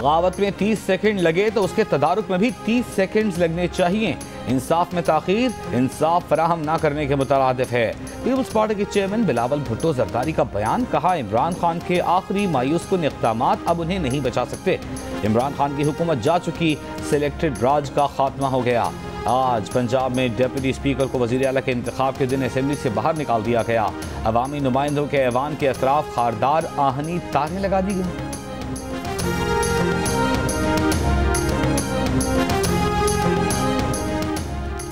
गावत में 30 सेकंड लगे तो उसके तदारुक में भी 30 सेकंड लगने चाहिए। इंसाफ में ताखीर इंसाफ फराहम ना करने के मुतरादिफ है। पीपल्स पार्टी के चेयरमैन बिलावल भुट्टो जरदारी का बयान, कहा इमरान खान के आखिरी मायूस कुन इक़दामात अब उन्हें नहीं बचा सकते। इमरान खान की हुकूमत जा चुकी, सिलेक्टेड राज का खात्मा हो गया। आज पंजाब में डिप्टी स्पीकर को वज़ीर आला के इंतखाब के दिन असेंबली से बाहर निकाल दिया गया। अवामी नुमाइंदों के ऐवान के अतराफ खारदार आहनी तारें लगा दी गई।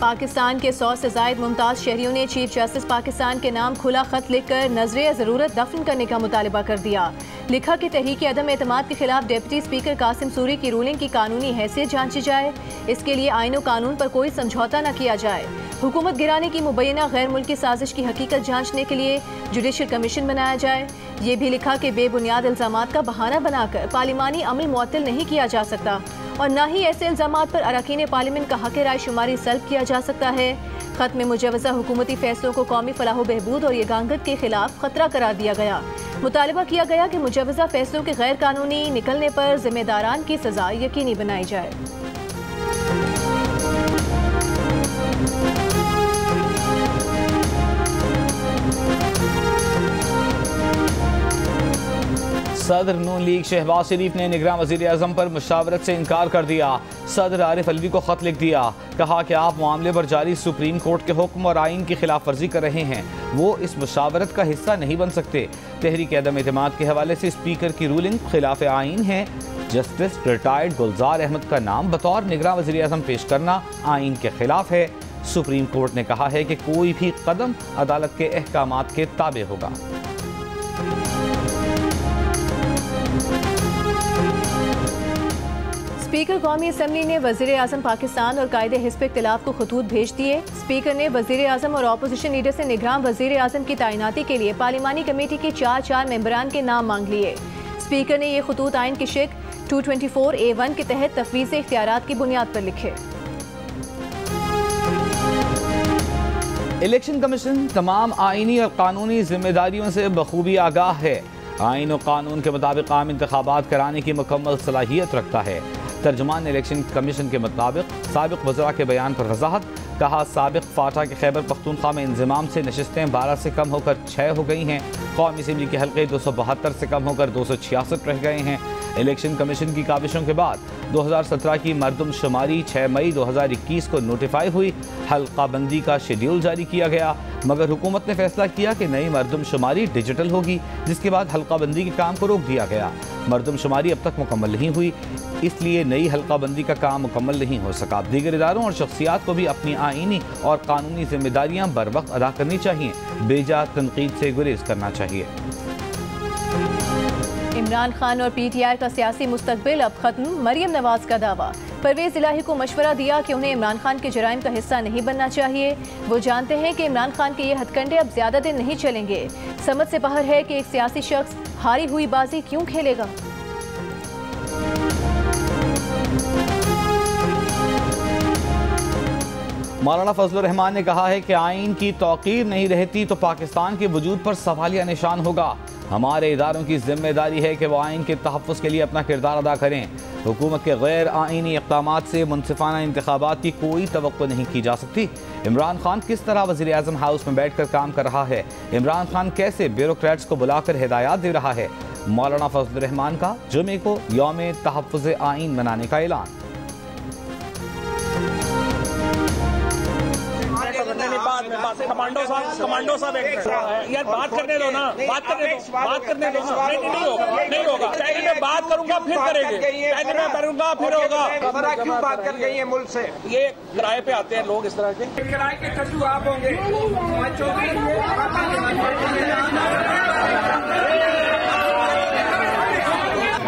पाकिस्तान के 100 से ज़ायद मुमताज़ शहरियों ने चीफ जस्टिस पाकिस्तान के नाम खुला खत लिखकर नजरे ज़रूरत दफन करने का मुतालबा कर दिया। लिखा कि तहरीक अदम एतमाद के खिलाफ डिप्टी स्पीकर कासिम सूरी की रूलिंग की कानूनी हैसियत जांची जाए। इसके लिए आईन और कानून पर कोई समझौता न किया जाए। हुकूमत गिराने की मुबैना गैर मुल्की साजिश की हकीकत जांचने के लिए जुडिशल कमीशन बनाया जाए। ये भी लिखा कि बेबुनियाद इल्ज़ामात का बहाना बनाकर पार्लिमानी अमल मुअत्तल नहीं किया जा सकता और न ही ऐसे इल्ज़ामात पर अरकान पार्लियामेंट का हक़ राय शुमारी सल्ब किया जा सकता है। खत में मुजवज़ा हुकूमती फैसलों को कौमी फलाह बहबूद और यगांगत के खिलाफ खतरा करार दिया गया। मुतालबा किया गया कि मुजवज़ा फैसलों के गैर कानूनी निकलने पर जिम्मेदारान की सज़ा यकीनी बनाई जाए। सदर नून लीग शहबाज शरीफ ने निगरान वज़ीर आज़म पर मुशावरत से इनकार कर दिया। सदर आरिफ अलवी को खत लिख दिया, कहा कि आप मामले पर जारी सुप्रीम कोर्ट के हुक्म और आइन की खिलाफ वर्जी कर रहे हैं, वो इस मुशावरत का हिस्सा नहीं बन सकते। तहरीक अदम एतमाद के हवाले से स्पीकर की रूलिंग खिलाफ आइन है। जस्टिस रिटायर्ड गुलजार अहमद का नाम बतौर निगरान वज़ीर आज़म पेश करना आइन के खिलाफ है। सुप्रीम कोर्ट ने कहा है कि कोई भी कदम अदालत के अहकामात के ताबे होगा। स्पीकर कौमी असम्बली ने वज़ीर आज़म पाकिस्तान और कायदे हिज़्ब इख्तिलाफ को खतूत भेज दिए। स्पीकर ने वज़ीर आज़म और अपोजिशन लीडर से निगरान वज़ीर आज़म की तैनाती के लिए पार्लिमानी कमेटी के 4 मेंबरान के नाम मांग लिए। स्पीकर ने ये खतूत आइन की शिक 224A1 के तहत तफवीज़ इख्तियारात की बुनियाद पर लिखे। इलेक्शन कमीशन तमाम आइनी और कानूनी जिम्मेदारियों से बखूबी आगाह है। आइन और कानून के मुताबिक आम इंतखाबात कराने की मुकम्मल सलाहियत रखता है। तर्जुमान इलेक्शन कमीशन के मुताबिक साबिक वज़रा के बयान पर वजाहत, कहा साबिक फाटा के खैबर पख्तूनख्वा में इंज़माम से नशिस्तें 12 से कम होकर 6 हो गई हैं। कौमी असम्बली के हल्के 272 से कम होकर 266 रह गए हैं। इलेक्शन कमीशन की काविशों के बाद 2017 की मरदमशुमारी 6 मई 2021 को नोटिफाई हुई। हल्का बंदी का शेड्यूल जारी किया गया, मगर हुकूमत ने फैसला किया कि नई मरदमशुमारी डिजिटल होगी, जिसके बाद हल्का बंदी के काम को रोक दिया गया। मरदमशुमारी अब तक मुकम्मल नहीं हुई, इसलिए नई हल्का बंदी का काम मुकम्मल नहीं हो सका। दीगर इदारों और शख्सियात को भी अपनी आइनी और कानूनी जिम्मेदारियां बर वक्त अदा करनी चाहिए, बेजा तनकीद से गुरेज करना चाहिए। इमरान खान और PTI का सियासी मुस्तकबिल अब खत्म, मरियम नवाज का दावा। परवेज इलाही को मशवरा दिया कि उन्हें इमरान खान के जराइम का हिस्सा नहीं बनना चाहिए। वो जानते हैं कि इमरान खान के ये हथकंडे अब ज्यादा दिन नहीं चलेंगे। समझ से बाहर है कि एक सियासी शख्स हारी हुई बाजी क्यों खेलेगा। मौलाना फजलुर रहमान ने कहा है कि आइन की तौकीर नहीं रहती तो पाकिस्तान के वजूद पर सवालिया निशान होगा। हमारे इदारों की जिम्मेदारी है कि वो आइन के तहफ़्फ़ुज़ के लिए अपना किरदार अदा करें। हुकूमत के गैर आइनी इक़दामात से मुनसिफ़ाना इंतखाबात की कोई तवक्को नहीं की जा सकती। इमरान खान किस तरह वज़ीर आज़म हाउस में बैठ कर काम कर रहा है, इमरान खान कैसे ब्यूरोक्रेट्स को बुलाकर हिदायत दे रहा है। मौलाना फजलुर रहमान का जुमे को यौम तहफ़्फ़ुज़ आइन मनाने का ऐलान। कमांडो साहब यार बात करने दो ना, बात करने दो ना। नहीं होगा। पहले मैं बात करूंगा फिर करेंगे, पहले मैं करूंगा फिर होगा। क्यों बात कर गई है मुल्क से? ये किराए पे आते हैं लोग इस तरह के, किराए के कद्दू आप होंगे।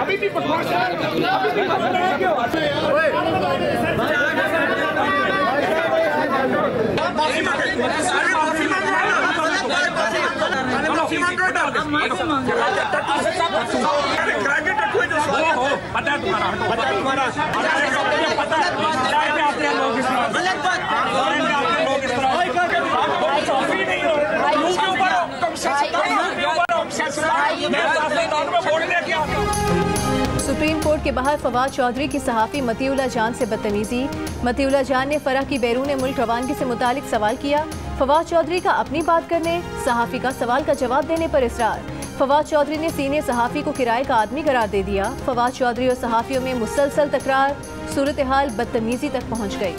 अभी भी बकवास पता तुम्हारा सुप्रीम कोर्ट के बाहर फवाद चौधरी की सहाफ़ी मतीउल्लाह जान से बदतमीजी। मतीउल्लाह जान ने फराह की बैरून मुल्क रवानगी से मुतालिक सवाल किया। फवाद चौधरी का अपनी बात करने, सहाफ़ी का सवाल का जवाब देने पर इसरार। फवाद चौधरी ने सीनियर सहाफ़ी को किराए का आदमी करार दे दिया। फवाद चौधरी और सहाफ़ियों में मुसलसल तकरार, सूरत हाल बदतमीजी तक पहुँच गई।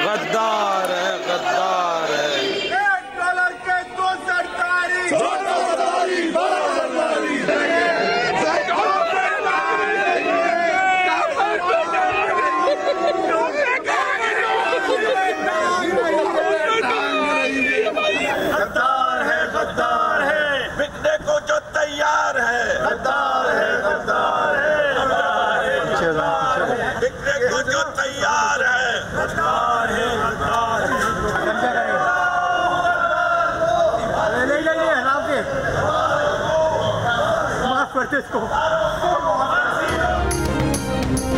गद्दार है, गद्दार है। $1 के 2 सरकारी, 14 सरकारी, 12 सरकारी। गद्दार है, गद्दार है, बिकने को जो तैयार है। गद्दार है, गद्दार है, गद्दार है, बिकने को जो तैयार है। गद्दार है, गद्दार है।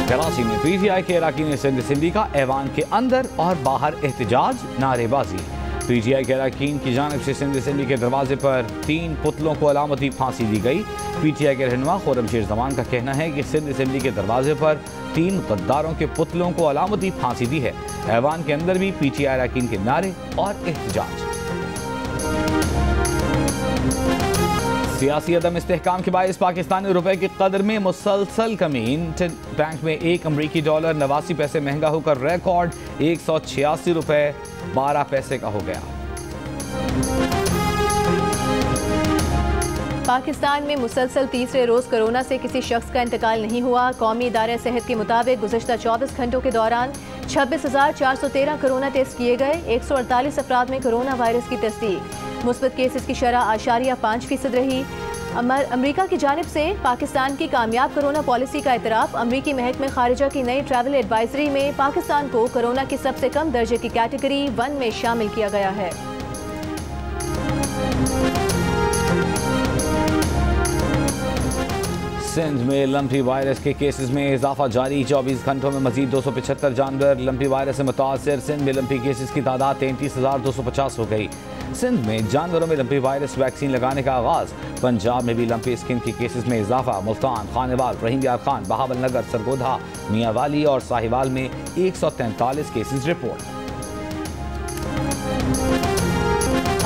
कराची में पीटीआई के अरकान सिंध असेंबली का ऐवान के अंदर और बाहर एहतजाज, नारेबाजी। पीटीआई के अरकान की जानिब से सिंध असेंबली के दरवाजे पर 3 पुतलों को अलामती फांसी दी गई। पीटीआई के रहनुमा खुर्रमशेर जमान का कहना है कि सिंध असेंबली के दरवाजे पर 3 गद्दारों के पुतलों को अलामती फांसी दी है। ऐवान के अंदर भी पीटीआई अरकान के नारे और एहतजाज। सियासी अदम इस्तेहकाम के बायस पाकिस्तानी रुपए की कदर में मुसलसल कमी। इंडियन बैंक में $1 अमरीकी 89 पैसे महंगा होकर रिकॉर्ड $186.12 का हो गया। पाकिस्तान में मुसलसल तीसरे रोज कोरोना से किसी शख्स का इंतकाल नहीं हुआ। कौमी इदारे सेहत के मुताबिक गुज़िश्ता 24 घंटों के दौरान 26,413 कोरोना टेस्ट किए गए। 148 अफराद में कोरोना वायरस की तस्दीक। मुस्बत केसेस की शरह 8.5% रही। अमरीका की जानिब से पाकिस्तान की कामयाब कोरोना पॉलिसी का एतराफ़। अमरीकी महकमे खारिजा की नई ट्रैवल एडवाइजरी में पाकिस्तान को कोरोना की सबसे कम दर्जे की कैटेगरी 1 में शामिल किया गया है। सिंध में लंपी वायरस के केसेस में इजाफा जारी। 24 घंटों में मजीद 275 जानवर लंपी वायरस से मुतासर। सिंध में लंपी केसेस की तादाद 33,250 हो गई। सिंध में जानवरों में लंपी वायरस वैक्सीन लगाने का आगाज। पंजाब में भी लंपी स्किन के केसेस में इजाफा। मुल्तान, खानेवाल, रहीम यार खान, बहावल नगर, सरगोधा, मियाँवाली और साहिवाल में 143 केसेस रिपोर्ट।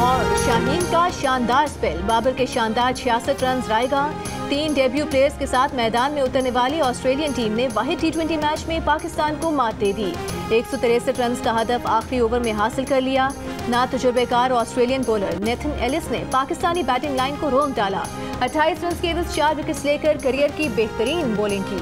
और शाहीन का शानदार स्पेल, बाबर के शानदार 66 रन रायगा। 3 डेब्यू प्लेयर्स के साथ मैदान में उतरने वाली ऑस्ट्रेलियन टीम ने वाहिद T20 मैच में पाकिस्तान को मात दे दी। 163 रन का हदफ आखिरी ओवर में हासिल कर लिया। ना तजुर्बेकार ऑस्ट्रेलियन बॉलर नेथन एलिस ने पाकिस्तानी बैटिंग लाइन को रोक डाला। 28 रन के एवज 4 विकेट्स लेकर करियर की बेहतरीन बॉलिंग की।